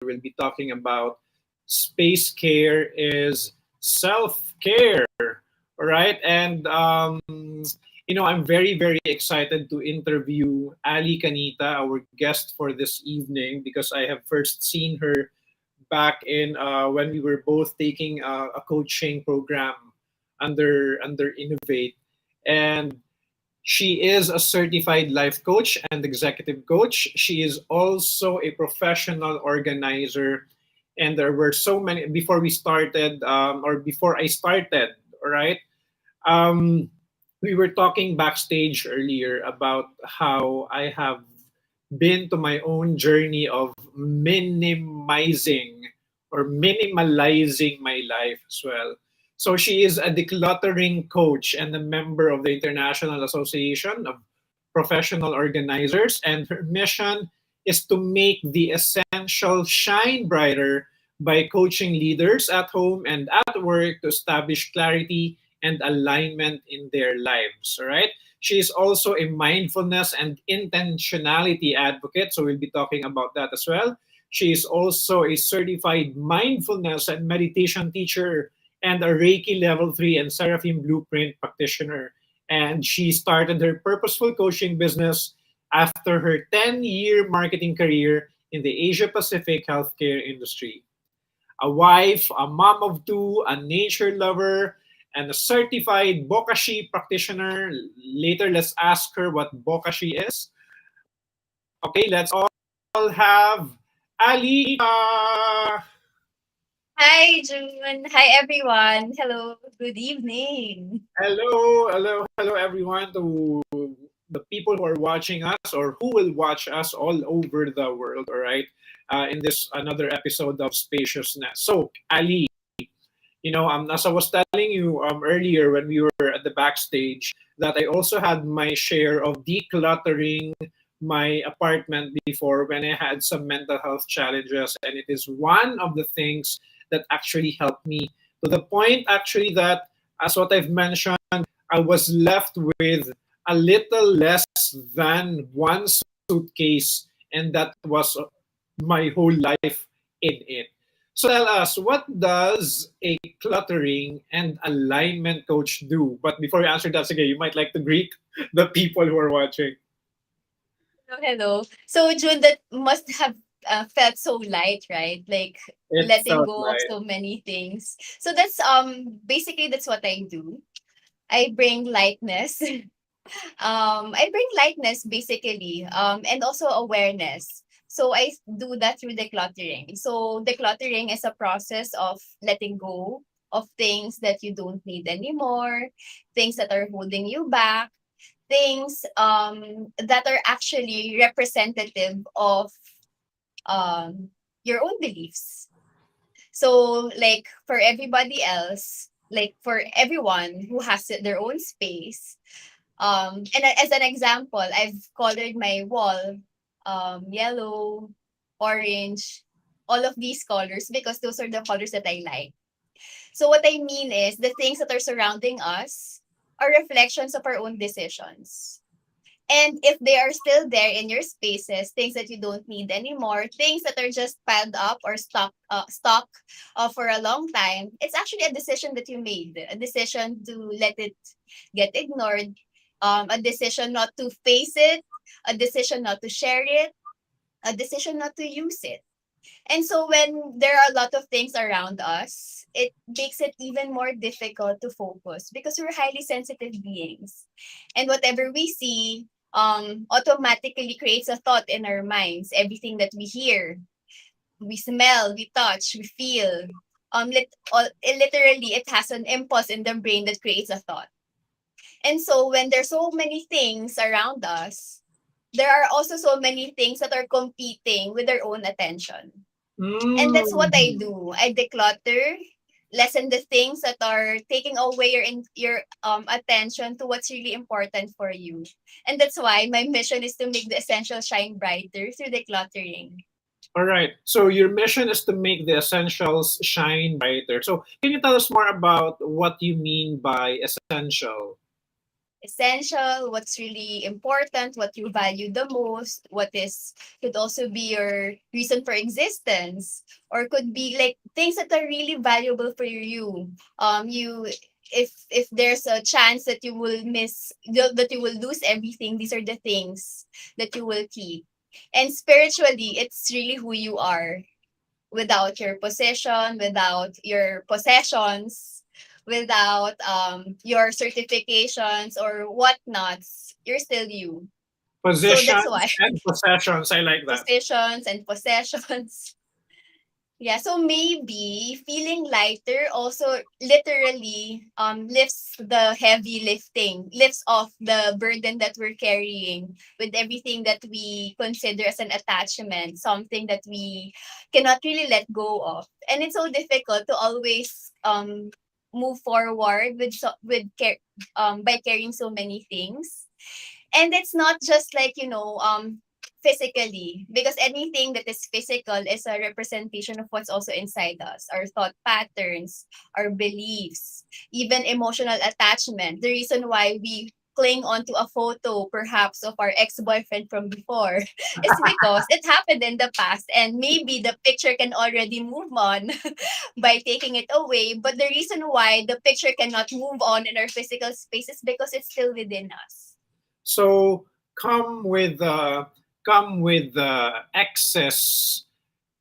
We'll be talking about space care is self-care. All right. And, I'm very, very excited to interview Ali Canita, our guest for this evening, because I have first seen her back in when we were both taking a coaching program under Innovate. And she is a certified life coach and executive coach. She is also a professional organizer. And there were so many before we started, or before I started, all right? Um, we were talking backstage earlier about how I have been to my own journey of minimizing or minimalizing my life as well. So she is a decluttering coach and a member of the International Association of Professional Organizers, and her mission is to make the essential shine brighter by coaching leaders at home and at work to establish clarity and alignment in their lives. All right. She is also a mindfulness and intentionality advocate. So we'll be talking about that as well. She is also a certified mindfulness and meditation teacher and a Reiki Level 3 and Seraphim Blueprint practitioner. And she started her purposeful coaching business after her 10-year marketing career in the Asia Pacific healthcare industry. A wife, a mom of two, a nature lover, and a certified Bokashi practitioner. Later, let's ask her what Bokashi is. Okay, let's all have Ali. Hi, June. Hi, everyone. Hello. Good evening. Hello, everyone, to the people who are watching us or who will watch us all over the world. All right, in this another episode of Spaciousness. So, Ali, as I was telling you earlier when we were at the backstage, that I also had my share of decluttering my apartment before when I had some mental health challenges. And it is one of the things that actually helped me to the point, actually, that as what I've mentioned, I was left with a little less than one suitcase, and that was my whole life in it. So tell us, what does a cluttering and alignment coach do? But before you answer that, again, you might like to greet the people who are watching. Hello, hello. So, June, that must have felt so light, right? Like It letting felt go of right. so many things. So that's basically that's what I do. I bring lightness. I bring lightness basically, and also awareness. So I do that through decluttering. So decluttering is a process of letting go of things that you don't need anymore, things that are holding you back, things that are actually representative of um your own beliefs. So like for everybody else, like for everyone who has their own space, and as an example, I've colored my wall yellow, orange, all of these colors because those are the colors that I like. So what I mean is the things that are surrounding us are reflections of our own decisions. And if they are still there in your spaces, things that you don't need anymore, things that are just piled up or stuck for a long time, it's actually a decision that you made, a decision to let it get ignored, a decision not to face it, a decision not to share it, a decision not to use it. And so when there are a lot of things around us, it makes it even more difficult to focus because we're highly sensitive beings. And whatever we see automatically creates a thought in our minds. Everything that we hear, we smell, we touch, we feel. Literally, it has an impulse in the brain that creates a thought. And so when there's so many things around us, there are also so many things that are competing with their own attention. And that's what I Mm. do. I declutter, lessen the things that are taking away your attention to what's really important for you. And that's why my mission is to make the essential shine brighter through decluttering. All right. So your mission is to make the essentials shine brighter. So can you tell us more about what you mean by essential? essential, what's really important, what you value the most, what is could also be your reason for existence, or could be like things that are really valuable for you. You if there's a chance that you will that you will lose everything, these are the things that you will keep. And spiritually, it's really who you are without your possession, without your possessions, without your certifications or whatnots, you're still you. So that's why Positions and possessions. I like that. positions and possessions. Yeah, so maybe feeling lighter also literally lifts the heavy lifting, lifts off the burden that we're carrying with everything that we consider as an attachment, something that we cannot really let go of. And it's so difficult to always move forward by carrying so many things. And it's not just like, physically, because anything that is physical is a representation of what's also inside us, our thought patterns, our beliefs, even emotional attachment. The reason why we cling onto a photo perhaps of our ex-boyfriend from before is because it happened in the past and maybe the picture can already move on by taking it away, but the reason why the picture cannot move on in our physical space is because it's still within us. So come with excess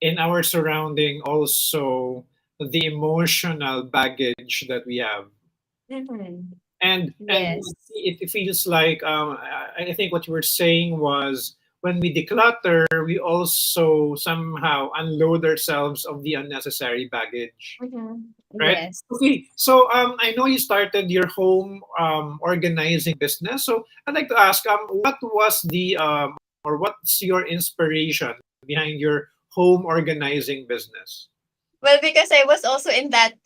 in our surrounding, also the emotional baggage that we have. Mm-hmm. And Yes. it feels like I think what you were saying was, when we declutter, we also somehow unload ourselves of the unnecessary baggage, Mhm. right? Yes. Okay, so I know you started your home organizing business. So I'd like to ask, what was the or what's your inspiration behind your home organizing business? Well, because I was also in that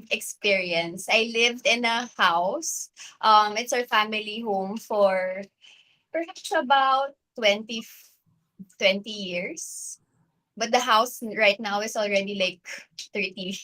experience. I lived in a house. It's our family home for perhaps about 20 years. But the house right now is already like 30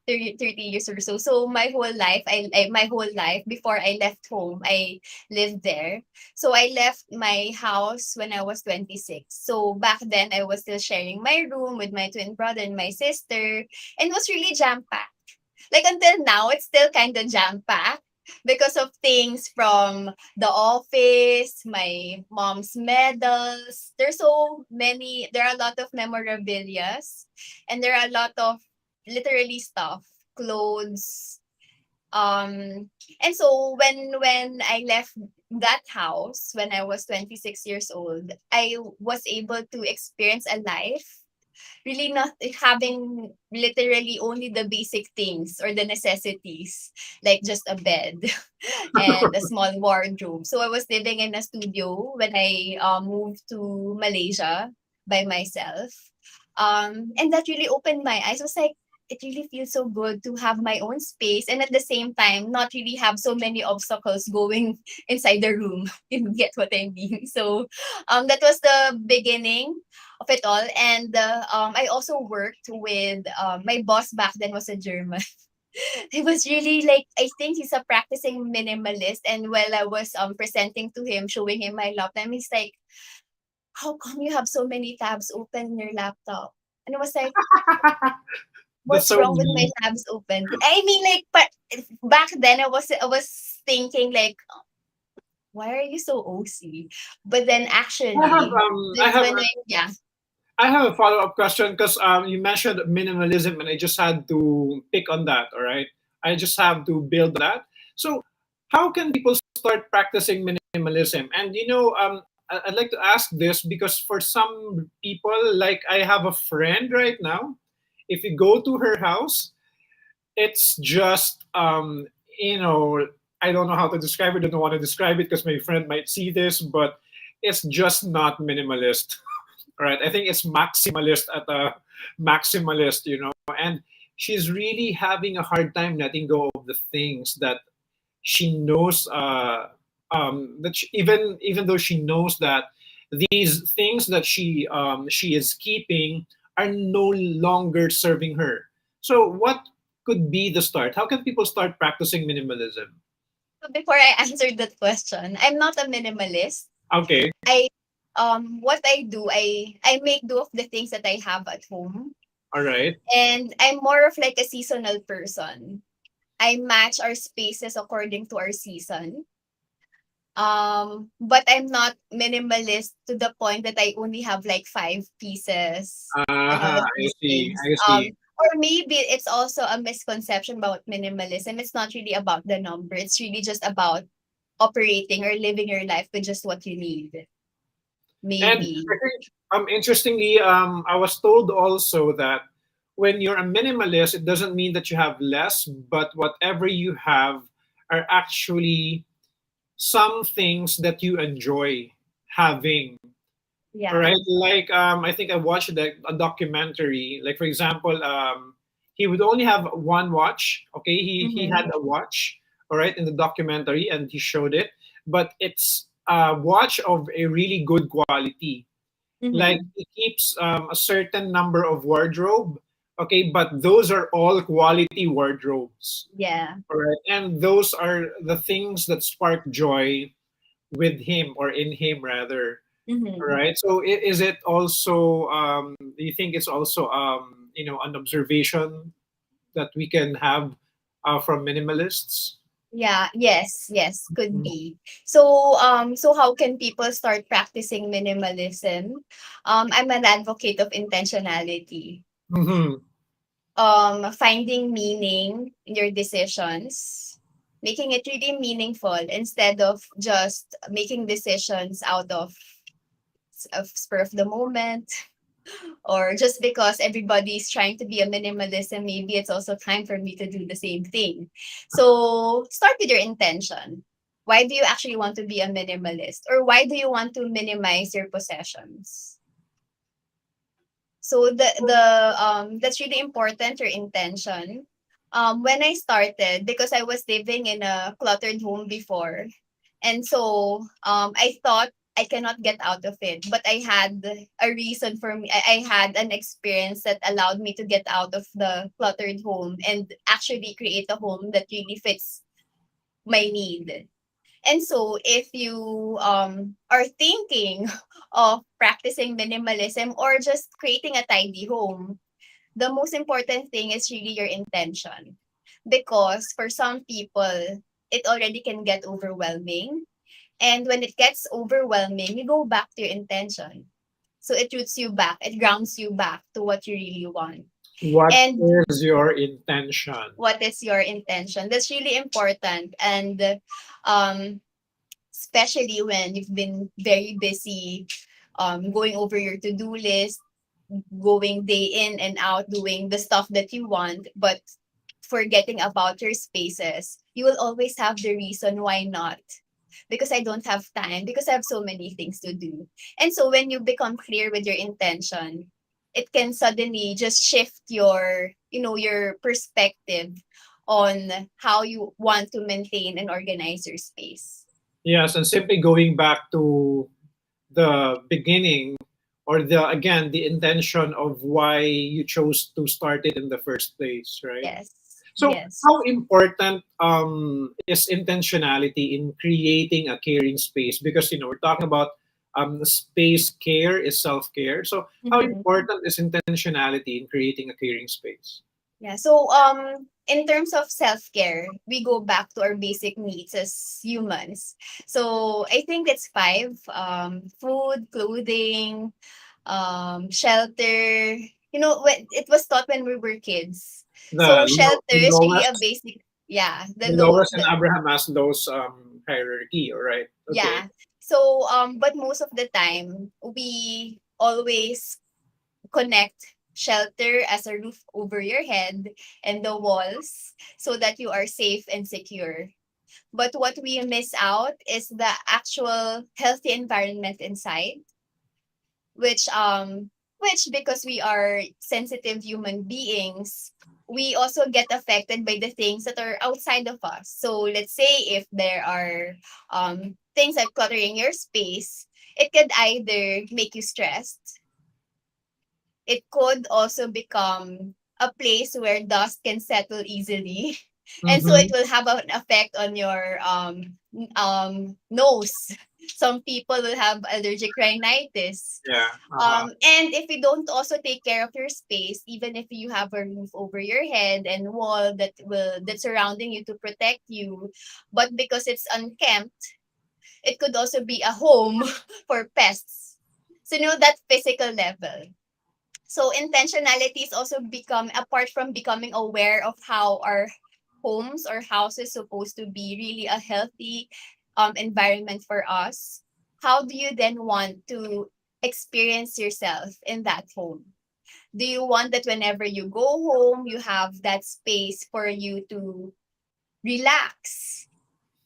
30 years or so. So my whole life, my whole life before I left home, I lived there. So I left my house when I was 26. So back then I was still sharing my room with my twin brother and my sister, and it was really jam packed. Like until now, it's still kind of jam packed because of things from the office, my mom's medals. There's so many. There are a lot of memorabilias, and there are a lot of literally stuff, clothes. And so when I left that house when I was 26 years old, I was able to experience a life really not having literally only the basic things or the necessities, like just a bed and a small wardrobe. So I was living in a studio when I moved to Malaysia by myself. And that really opened my eyes. I was like, it really feels so good to have my own space and at the same time not really have so many obstacles going inside the room. You get what I mean? So that was the beginning of it all. And I also worked with my boss back then was a German. He was really like, I think he's a practicing minimalist. And while I was presenting to him, showing him my laptop, he's like, how come you have so many tabs open in your laptop? And I was like, That's what's so wrong with my me. tabs open? I mean, like, but back then I was thinking like, why are you so OC? But then I have actually, um I that's have when yeah. I have a follow up question, because you mentioned minimalism, and I just had to pick on that. All right, I just have to build on that. So, how can people start practicing minimalism? And I'd like to ask this because for some people, like I have a friend right now. If you go to her house, it's just I don't know how to describe it. I don't want to describe it because my friend might see this, but it's just not minimalist. All right, I think it's maximalist at a maximalist, and she's really having a hard time letting go of the things that she knows. Even though she knows that these things that she is keeping are no longer serving her. So, what could be the start? How can people start practicing minimalism? So before I answer that question, I'm not a minimalist. Okay. I what I do, I make do of the things that I have at home. All right. And I'm more of like a seasonal person. I match our spaces according to our season. But I'm not minimalist to the point that I only have like 5 pieces and all Uh-huh. of I these see. things. I see. Or maybe it's also a misconception about minimalism. It's not really about the number. It's really just about operating or living your life with just what you need. And Maybe. I think interestingly, I was told also that when you're a minimalist, it doesn't mean that you have less, but whatever you have are actually some things that you enjoy having. All Yeah. right, like I think I watched a documentary. Like for example, he would only have one watch. Okay, he Mm-hmm. had a watch. All right, in the documentary, and he showed it, but it's a watch of a really good quality. Like Mm-hmm. he keeps a certain number of wardrobe. Okay, but those are all quality wardrobes. Yeah. All right, and those are the things that spark joy with him or in him rather. Mm-hmm. Right. So is it also do you think it's also an observation that we can have from minimalists? Yeah, yes, could be. So how can people start practicing minimalism? I'm an advocate of intentionality. Mm-hmm. Finding meaning in your decisions, making it really meaningful instead of just making decisions out of spur of the moment, or just because everybody's trying to be a minimalist and maybe it's also time for me to do the same thing. So start with your intention. Why do you actually want to be a minimalist, or why do you want to minimize your possessions? So that's really important, your intention. When I started, because I was living in a cluttered home before, and so I thought I cannot get out of it, but I had a reason for me. I had an experience that allowed me to get out of the cluttered home and actually create a home that really fits my need. And so if you are thinking of practicing minimalism or just creating a tidy home, the most important thing is really your intention. Because for some people, it already can get overwhelming. And when it gets overwhelming, you go back to your intention. So it roots you back, it grounds you back to what you really want. What And is your intention? what is your intention? That's really important. And um, especially when you've been very busy going over your to-do list, going day in and out doing the stuff that you want, but forgetting about your spaces, you will always have the reason why not. Because I don't have time, because I have so many things to do. And so when you become clear with your intention, it can suddenly just shift your perspective on how you want to maintain and organize your space. Yes, and simply going back to the beginning or the intention of why you chose to start it in the first place, right? Yes. So, Yes. how important is intentionality in creating a caring space? Because we're talking about space care is self care. So, how Mhm. important is intentionality in creating a caring space? Yeah. So in terms of self-care, we go back to our basic needs as humans. So I think it's five. Food, clothing, shelter. When it was taught when we were kids. So shelter The is really a lowest, basic, yeah, the lowest in Abraham Maslow's hierarchy. All right. Okay. yeah. So but most of the time we always connect shelter as a roof over your head and the walls so that you are safe and secure. But what we miss out is the actual healthy environment inside, which because we are sensitive human beings, we also get affected by the things that are outside of us. So let's say if there are things that cluttering your space, it could either make you stressed. It could also become a place where dust can settle easily. And so it Mm-hmm. will have an effect on your nose. Some people will have allergic rhinitis. Yeah. Uh-huh. And if you don't also take care of your space, even if you have a roof over your head and wall that's surrounding you to protect you, but because it's unkempt, it could also be a home for pests. So that physical level. So intentionality is also become apart from becoming aware of how our homes or houses supposed to be really a healthy environment for us. How do you then want to experience yourself in that home? Do you want that whenever you go home, you have that space for you to relax,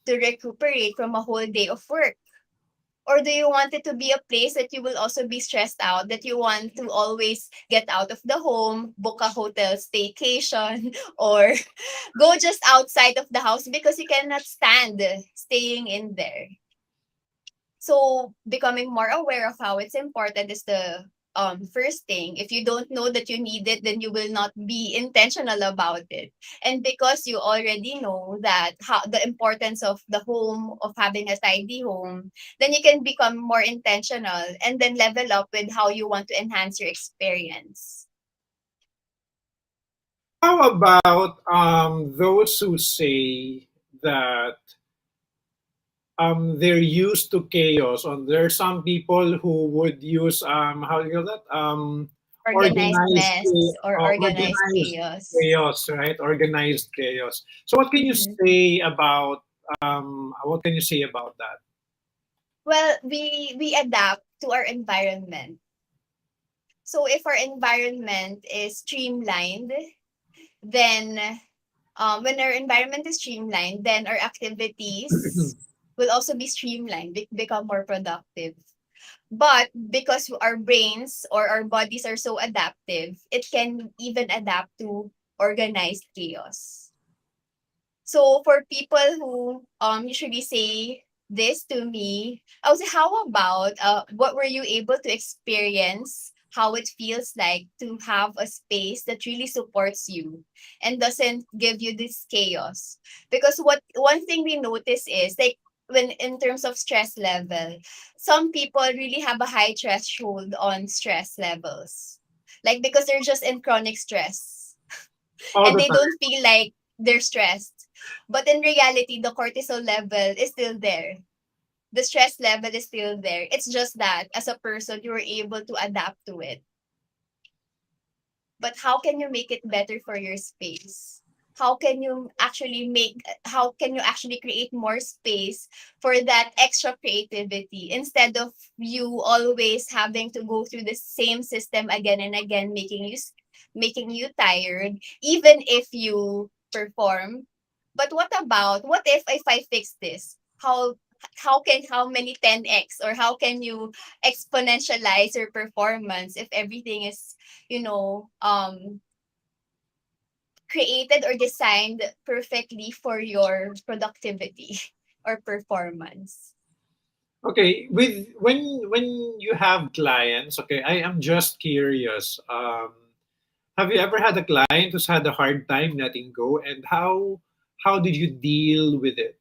to recuperate from a whole day of work? Or do you want it to be a place that you will also be stressed out, that you want to always get out of the home, book a hotel staycation, or go just outside of the house because you cannot stand staying in there? So becoming more aware of how it's important is the first thing. If you don't know that you need it, then you will not be intentional about it. And because you already know that how the importance of the home, of having a tidy home, then you can become more intentional and then level up with how you want to enhance your experience. How about those who say that they're used to chaos? On there are some people who would use how do you call that Organized mess or organized organized chaos. chaos, right? Organized chaos. So what can you Mhm. say about that? Well, we adapt to our environment. So if our environment is streamlined, then when our environment is streamlined, then our activities will also be streamlined, become more productive. But because our brains or our bodies are so adaptive, it can even adapt to organized chaos. So for people who usually say this to me, I would say, how about what were you able to experience? How it feels like to have a space that really supports you and doesn't give you this chaos. Because what one thing we notice is like when in terms of stress level, some people really have a high threshold on stress levels. Like because they're just in chronic stress All and the they time. don't feel like they're stressed. But in reality, the cortisol level is still there. The stress level is still there. It's just that as a person, you were able to adapt to it. But how can you make it better for your space? How can you actually create more space for that extra creativity instead of you always having to go through the same system again and again, making you tired, even if you perform? But what if I fix this? How many 10x or how can you exponentialize your performance if everything is you know um created or designed perfectly for your productivity or performance? Okay, with when you have clients, okay, I am just curious. Have you ever had a client who's had a hard time letting go, and how did you deal with it?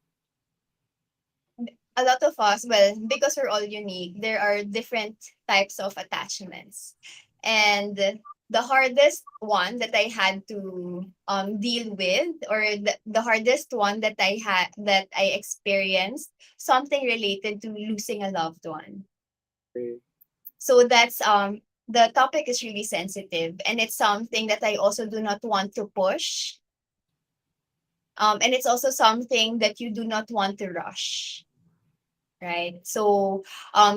A lot of us, well, because we're all unique, there are different types of attachments. And the hardest one that I had to deal with, or the hardest one that I experienced, something related to losing a loved one. Okay. So that's the topic is really sensitive and it's something that I also do not want to push. And it's also something that you do not want to rush, right? So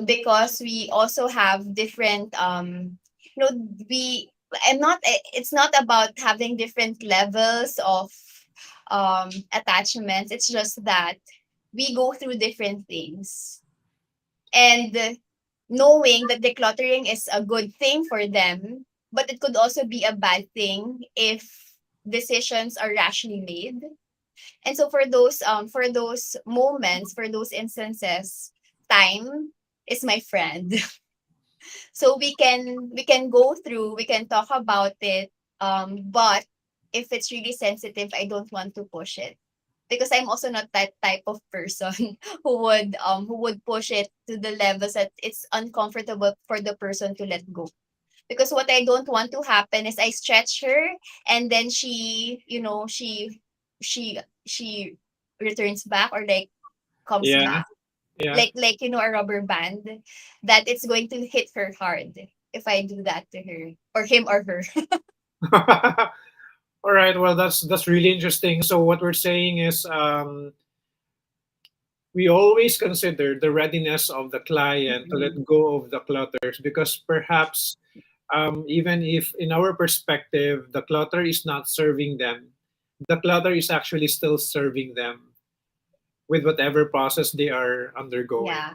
because we also have different you know we I'm not it's not about having different levels of attachments. It's just that we go through different things. And knowing that decluttering is a good thing for them, but it could also be a bad thing if decisions are rashly made. And so for those moments, for those instances, time is my friend. So we can go through, we can talk about it, but if it's really sensitive, I don't want to push it, because I'm also not that type of person who would push it to the levels that it's uncomfortable for the person to let go. Because what I don't want to happen is I stretch her, and then she returns back, or like comes Yeah. back, Yeah. like a rubber band, that it's going to hit her hard if I do that to her, or him, or her. All right. Well, that's really interesting. So what we're saying is, we always consider the readiness of the client to let Mm-mm. go of the clutters, because perhaps, even if in our perspective the clutter is not serving them, the clutter is actually still serving them with whatever process they are undergoing. Yeah.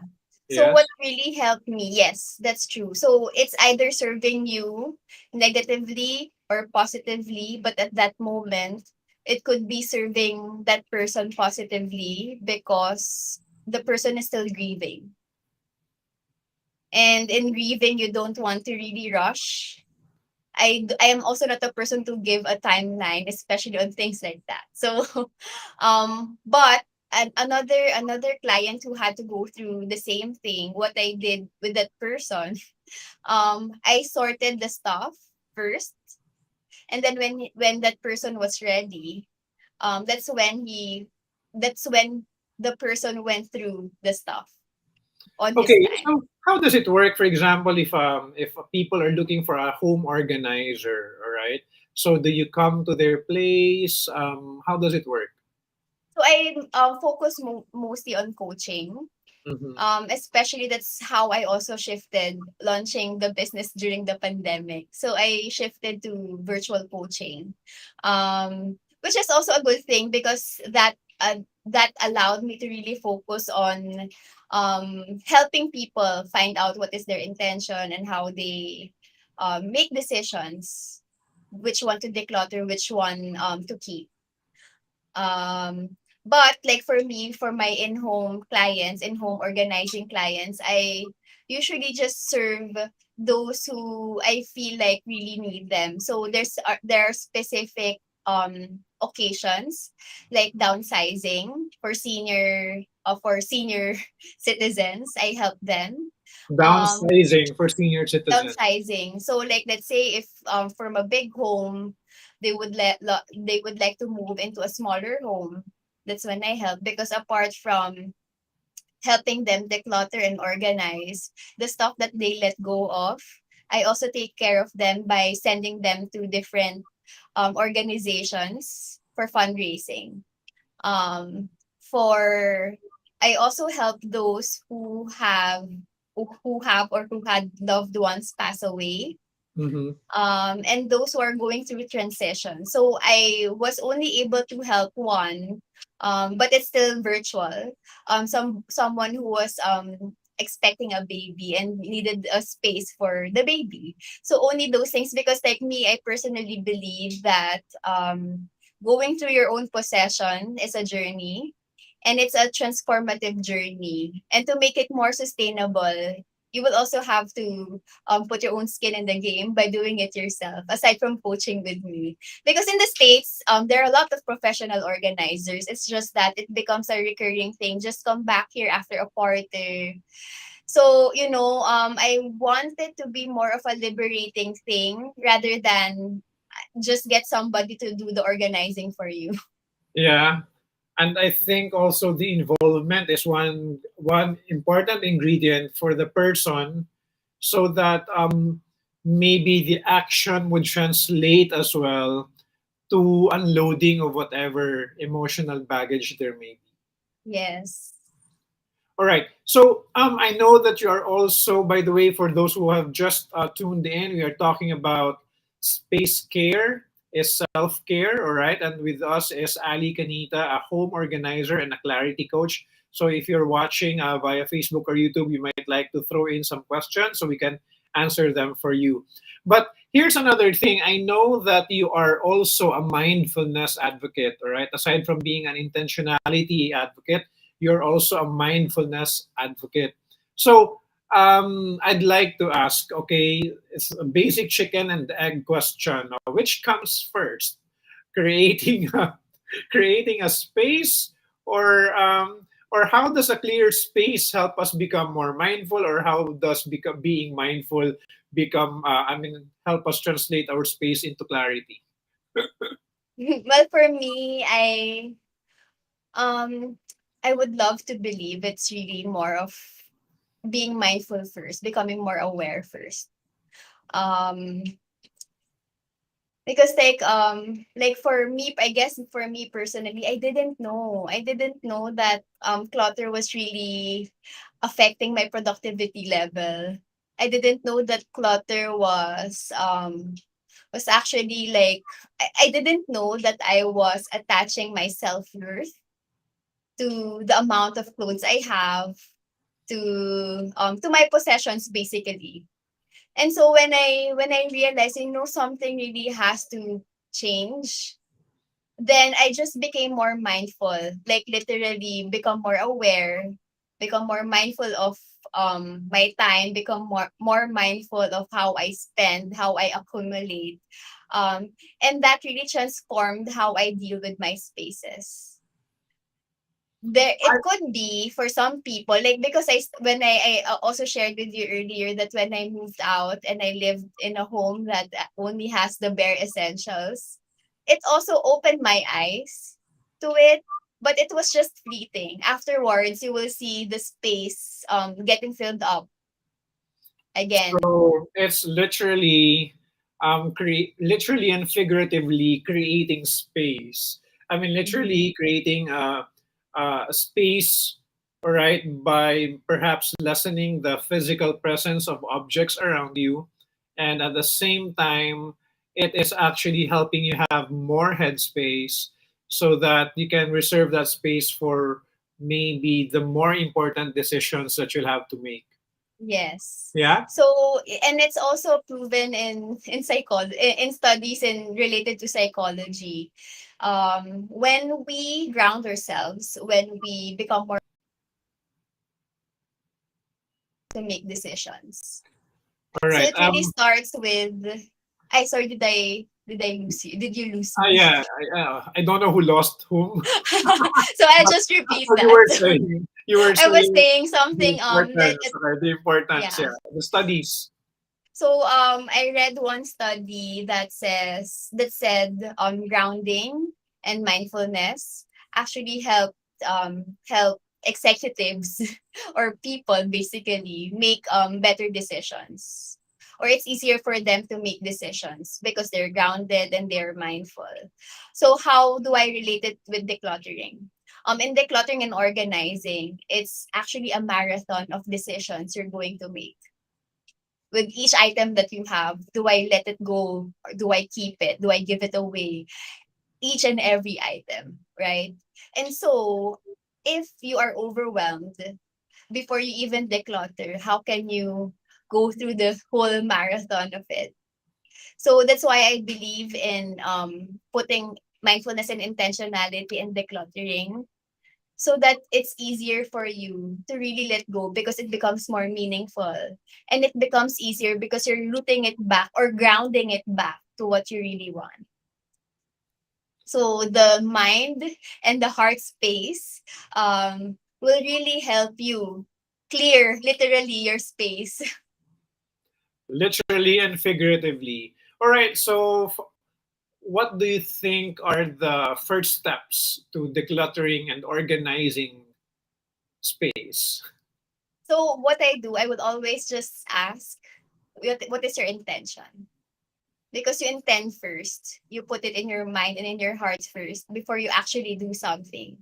So Yes. what really helped me, yes, that's true. So it's either serving you negatively or positively, but at that moment, it could be serving that person positively because the person is still grieving. And in grieving, you don't want to really rush. I am also not a person to give a timeline, especially on things like that. So, but another client who had to go through the same thing, what I did with that person, I sorted the stuff first, and then when that person was ready, that's when the person went through the stuff on his Okay. time. So how does it work? For example, if people are looking for a home organizer, all right. So do you come to their place? How does it work? So I focus mostly on coaching. Mm-hmm. Especially that's how I also shifted launching the business during the pandemic. So I shifted to virtual coaching, which is also a good thing because that allowed me to really focus on helping people find out what is their intention and how they make decisions, which one to declutter, which one to keep. But like for me, for my in-home clients, in-home organizing clients, I usually just serve those who I feel like really need them. So there are specific occasions like downsizing for senior citizens. I help them. Um Downsizing for senior citizens. Downsizing. So like let's say if from a big home they would like to move into a smaller home. That's when I help, because apart from helping them declutter and organize the stuff that they let go of, I also take care of them by sending them to different organizations for fundraising. Um for I also help those who have or who had loved ones pass away, Mm-hmm. and those who are going through transition. So I was only able to help one, but it's still virtual. Someone who was expecting a baby and needed a space for the baby. So only those things, because like me, I personally believe that going through your own possession is a journey, and it's a transformative journey. And to make it more sustainable, you will also have to put your own skin in the game by doing it yourself, aside from coaching with me. Because in the States, there are a lot of professional organizers. It's just that it becomes a recurring thing. Just come back here after a party. So, I want it to be more of a liberating thing rather than just get somebody to do the organizing for you. Yeah. And I think also the involvement is one important ingredient for the person, so that maybe the action would translate as well to unloading of whatever emotional baggage there may be. Yes. All right. So I know that you are also, by the way, for those who have just tuned in, we are talking about space care is self care. All right. And with us is Ali Canita, a home organizer and a clarity coach. So if you're watching via Facebook or YouTube, you might like to throw in some questions so we can answer them for you. But here's another thing. I know that you are also a mindfulness advocate. All right. Aside from being an intentionality advocate, you're also a mindfulness advocate. So I'd like to ask, okay, it's a basic chicken and egg question. Which comes first? creating a, creating a space, or how does a clear space help us become more mindful, or how does being mindful become help us translate our space into clarity? Well, for me, um I would love to believe it's really more of being mindful first, becoming more aware first. Um because like for me, I guess for me personally, I didn't know that clutter was really affecting my productivity level. I didn't know that clutter was actually like, I didn't know that I was attaching my self-worth to the amount of clothes I have, to my possessions basically. And so when I realized, something really has to change, then I just became more mindful, like literally become more aware, become more mindful of my time, become more mindful of how I spend, how I accumulate. And that really transformed how I deal with my spaces. There, it could be for some people, like, because when I also shared with you earlier that when I moved out and I lived in a home that only has the bare essentials, it also opened my eyes to it, but it was just fleeting. Afterwards, you will see the space getting filled up again. So it's literally, literally and figuratively creating space. Mhm. Literally creating a space, all right, by perhaps lessening the physical presence of objects around you, and at the same time, it is actually helping you have more headspace so that you can reserve that space for maybe the more important decisions that you'll have to make. Yes. Yeah. So, and it's also proven in studies in related to psychology. When we ground ourselves, when we become more to make decisions. All So right. it really starts with, I sorry, did I lose you? Did you lose me? Yeah, I don't know who lost whom, So I'll but just repeat so that. you were I was saying saying the something importance, okay, the importance, yeah. yeah, the studies. So I read one study that said grounding and mindfulness actually help executives or people basically make better decisions. Or it's easier for them to make decisions because they're grounded and they're mindful. So how do I relate it with decluttering? In decluttering and organizing, it's actually a marathon of decisions you're going to make with each item that you have. Do I let it go? Or do I keep it? Do I give it away? Each and every item, right? And so, if you are overwhelmed before you even declutter, how can you go through the whole marathon of it? So that's why I believe in putting mindfulness and intentionality in decluttering, so that it's easier for you to really let go because it becomes more meaningful, and it becomes easier because you're rooting it back or grounding it back to what you really want. So the mind and the heart space will really help you clear literally your space. Literally and figuratively. All right, so what do you think are the first steps to decluttering and organizing space? So what I do, I would always just ask, what is your intention? Because you intend first. You put it in your mind and in your heart first before you actually do something.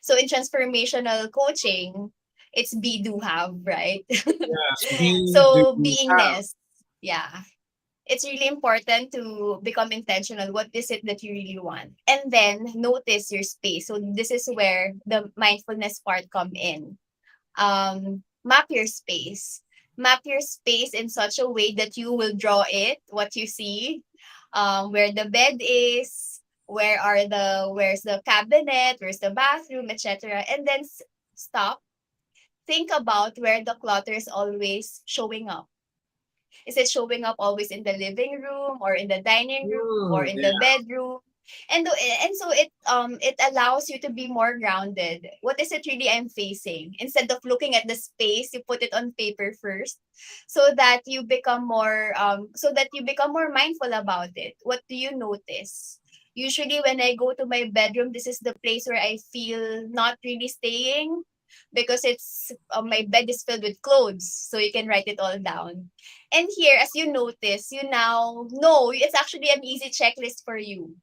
So in transformational coaching, it's be, do, have, right? Yes, be, do, So have. beingness, yeah. It's really important to become intentional. What is it that you really want? And then notice your space. So this is where the mindfulness part come in. Map your space. Map your space in such a way that you will draw it, what you see, where the bed is, where's the cabinet, where's the bathroom, etc. And then stop. Think about where the clutter is always showing up. Is it showing up always in the living room or in the dining room or in the Yeah. bedroom? And so it allows you to be more grounded. What is it really I'm facing? Instead of looking at the space, you put it on paper first, so that you become more mindful about it. What do you notice? Usually when I go to my bedroom, this is the place where I feel not really staying, because it's my bed is filled with clothes, so you can write it all down. And here, as you notice, you now know it's actually an easy checklist for you.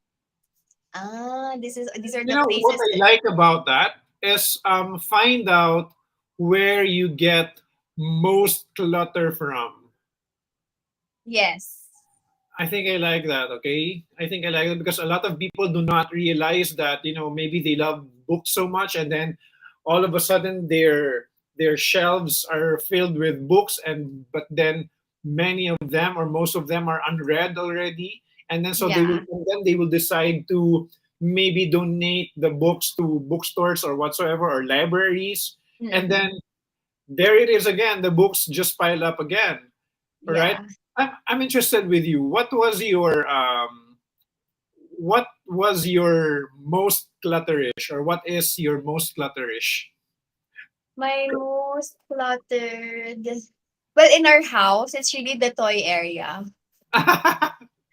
These are You the know what places I that. like about that is find out where you get most clutter from. Yes. I think I like that. Okay, I think I like it because a lot of people do not realize that maybe they love books so much, and then all of a sudden their shelves are filled with books, and but then many of them or most of them are unread already, and then Yeah. they will decide to maybe donate the books to bookstores or whatsoever or libraries, and then Mm-mm. there it is again. The books just pile up again. All right. Yeah. I'm interested with you. What was your most clutterish, or what is your most clutterish? My most cluttered. Well, in our house, it's really the toy area.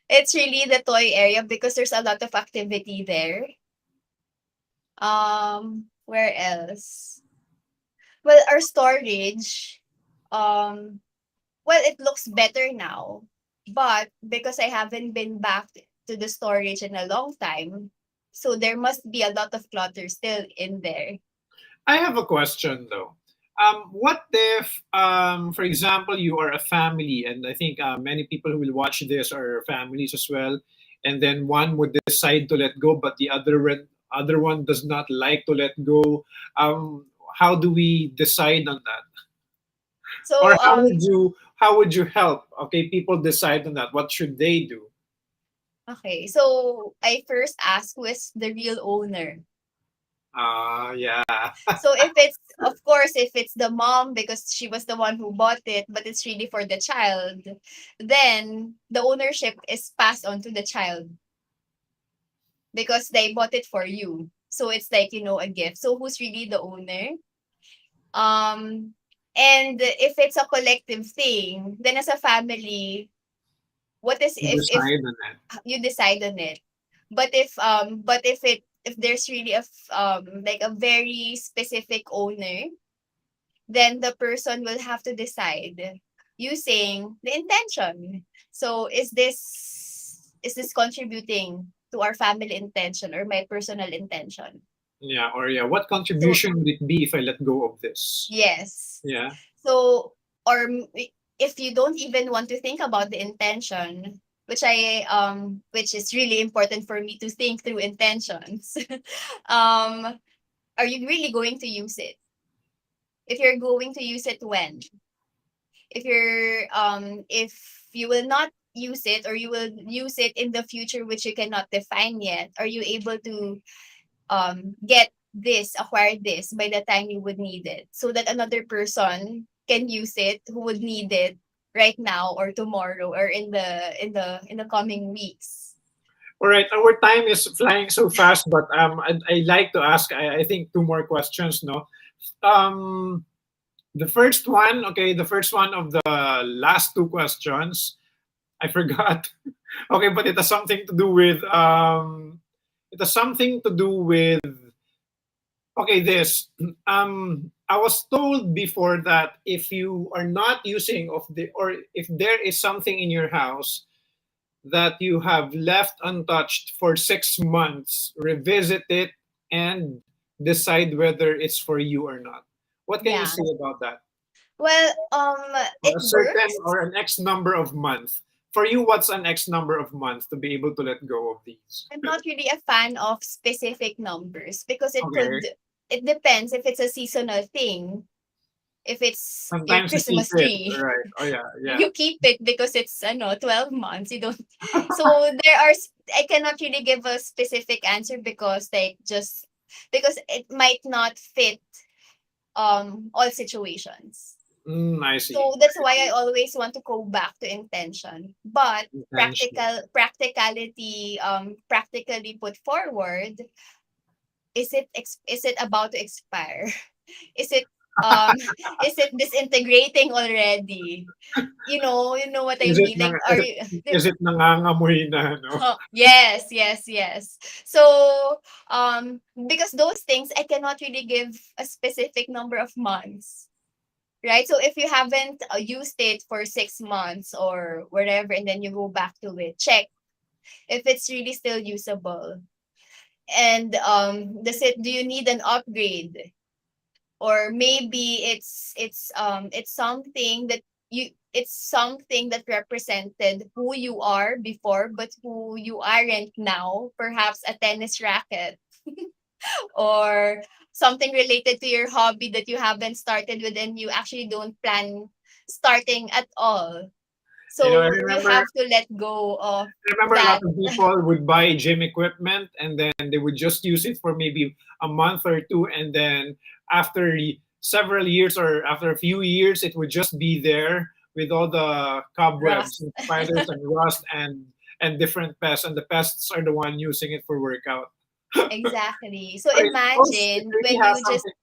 It's really the toy area because there's a lot of activity there. Where else? Well, our storage. Um, well, it looks better now, but because I haven't been back to the storage in a long time, so there must be a lot of clutter still in there. I have a question though. What if, for example, you are a family, and I think many people who will watch this are families as well, and then one would decide to let go, but the other one does not like to let go. Um, how do we decide on that? Or So how would you help? Okay, people decide on that. What should they do? okay, so I first ask who is the real owner. Yeah. So if it's, of course, if it's the mom because she was the one who bought it, but it's really for the child, then the ownership is passed on to the child because they bought it for you. So it's like, a gift. So who's really the owner? Um, and if it's a collective thing, then as a family, what is You if decide on that. you decide on it? But if there's really like a very specific owner, then the person will have to decide using the intention. So is this contributing to our family intention or my personal intention? Yeah, or yeah, what So contribution would it be if I let go of this? yes. Yeah. So or if you don't even want to think about the intention, which is really important for me to think through intentions. um are you really going to use it? If you're going to use it, when? If you will not use it, or you will use it in the future which you cannot define yet, are you able to acquire this by the time you would need it, so that another person can use it who would need it right now or tomorrow or in the coming weeks. All right, our time is flying so fast, but I like to ask, I think, two more questions. No, um, the first one, okay, the first one of the last two questions, I forgot. Okay, but it has something to do with okay, this. I was told before that if you are not using of the, or if there is something in your house that you have left untouched for 6 months, revisit it and decide whether it's for you or not. What can you Yeah. say about that? Well, For it a certain works. or an X number of months. For you, what's an X number of months to be able to let go of these? I'm not really a fan of specific numbers because Okay. it depends if it's a seasonal thing. If it's your Sometimes you keep Christmas it. tree, Right. Oh yeah, yeah. you keep it because it's 12 months. You don't. So I cannot really give a specific answer because because it might not fit all situations. I So see. that's why I always want to go back to intention. But Intention. practically put forward, is it about to expire? Is it um is it disintegrating already? You know what I Is it mean? nang Like, are is it you is it nangangamoy na, no? yes, yes, yes. So, because those things I cannot really give a specific number of months, right? So if you haven't used it for 6 months or whatever, and then you go back to it, check if it's really still usable. And do you need an upgrade? Or maybe it's something that it's something that represented who you are before but who you aren't now, perhaps a tennis racket, or something related to your hobby that you haven't started with and you actually don't plan starting at all. I So you remember have to let go of a lot that. of people would buy gym equipment and then they would just use it for maybe a month or two, and then after several years or after a few years, it would just be there with all the cobwebs Rust. and spiders and rust and different pests, and the pests are the one using it for workout. Exactly. So But it imagine really when has you just something.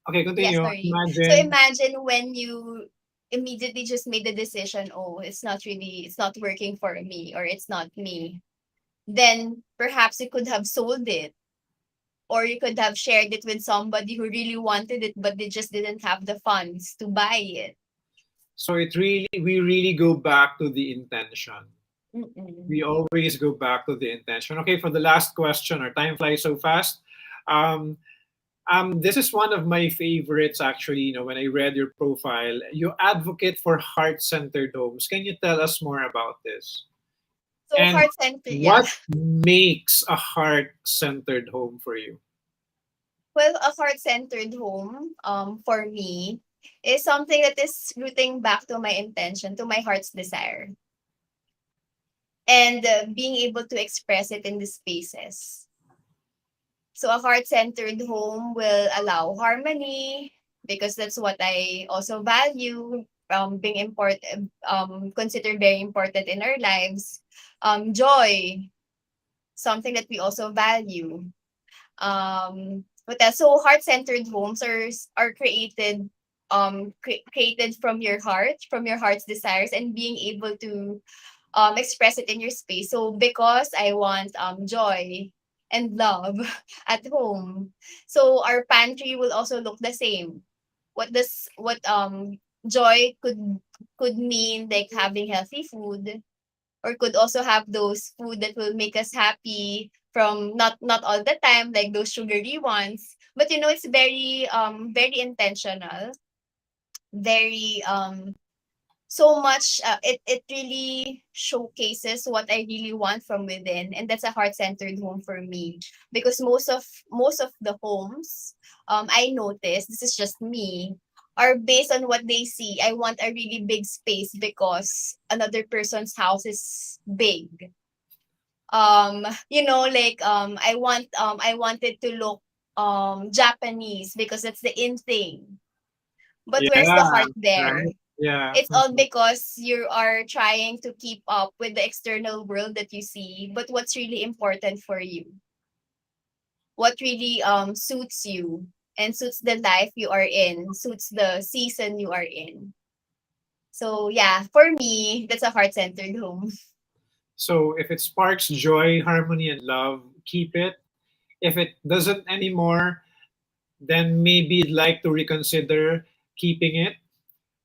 Okay, Yeah, continue. sorry. So Imagine. imagine when you immediately just made the decision, oh, it's not working for me, or it's not me. Then perhaps you could have sold it, or you could have shared it with somebody who really wanted it, but they just didn't have the funds to buy it. So we really go back to the intention. We Mm-mm. always go back to the intention. Okay, for the last question, our time flies so fast. Um, this is one of my favorites, actually. When I read your profile, you advocate for heart-centered homes. Can you tell us more about this? So And heart center, yeah. what makes a heart-centered home for you? Well, a heart-centered home, for me, is something that is rooting back to my intention, to my heart's desire, and being able to express it in the spaces. So a heart-centered home will allow harmony, because that's what I also value, being important, considered very important in our lives. Joy, something that we also value. But so heart-centered homes are created, created from your heart's desires, and being able to express it in your space. So because I want joy and love at home, so our pantry will also look the same. What joy could mean, like having healthy food, or could also have those food that will make us happy, from not all the time, like those sugary ones, but it's very intentional, very so much, it really showcases what I really want from within, and that's a heart-centered home for me. Because most of the homes, I notice, this is just me, are based on what they see. I want a really big space because another person's house is big. Like, I want it to look Japanese because that's the in thing. But where's the Yeah, heart there? right. Yeah. It's all because you are trying to keep up with the external world that you see, but what's really important for you? What really suits you and suits the life you are in, suits the season you are in. So yeah, for me, that's a heart-centered home. So if it sparks joy, harmony, and love, keep it. If it doesn't anymore, then maybe you'd like to reconsider keeping it.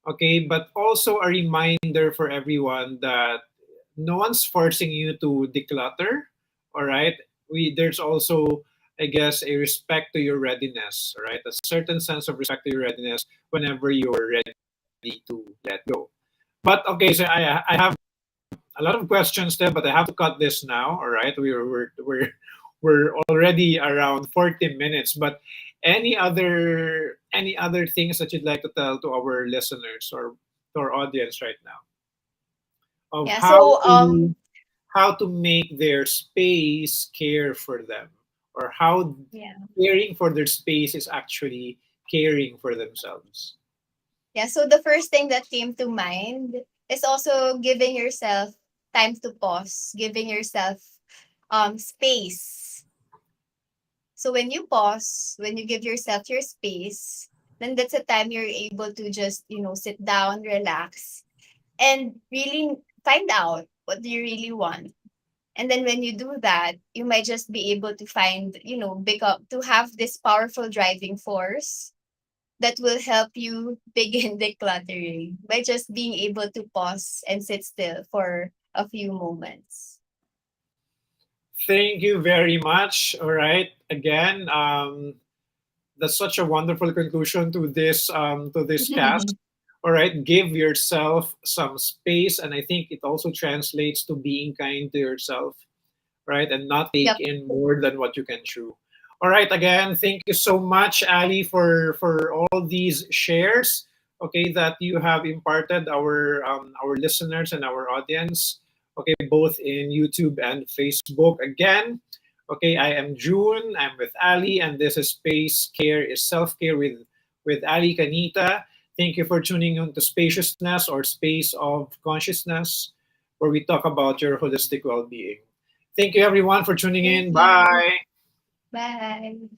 Okay, but also a reminder for everyone that no one's forcing you to declutter. All right, there's also, I guess, a respect to your readiness. All right, a certain sense of respect to your readiness whenever you're ready to let go. But okay, so I have a lot of questions there, but I have to cut this now. All right, we're already around 40 minutes. But any other things that you'd like to tell to our listeners or to our audience right now of Yeah, so how to make their space care for them, or how yeah. caring for their space is actually caring for themselves. Yeah, so the first thing that came to mind is also giving yourself time to pause, giving yourself space. So when you pause, when you give yourself your space, then that's a time you're able to just, sit down, relax, and really find out what do you really want. And then when you do that, you might just be able to find, become to have this powerful driving force that will help you begin decluttering by just being able to pause and sit still for a few moments. Thank you very much. All right. Again, that's such a wonderful conclusion to this cast. All right, give yourself some space, and I think it also translates to being kind to yourself, right, and not take Yep. in more than what you can chew. All right, again, thank you so much, Ali, for all these shares. Okay, that you have imparted our listeners and our audience. Okay, both in YouTube and Facebook. Again, okay, I am June. I'm with Ali, and this is Space Care is Self Care with Ali Canita. Thank you for tuning in to Spaciousness or Space of Consciousness, where we talk about your holistic well being. Thank you, everyone, for tuning Thank in. you. Bye. Bye.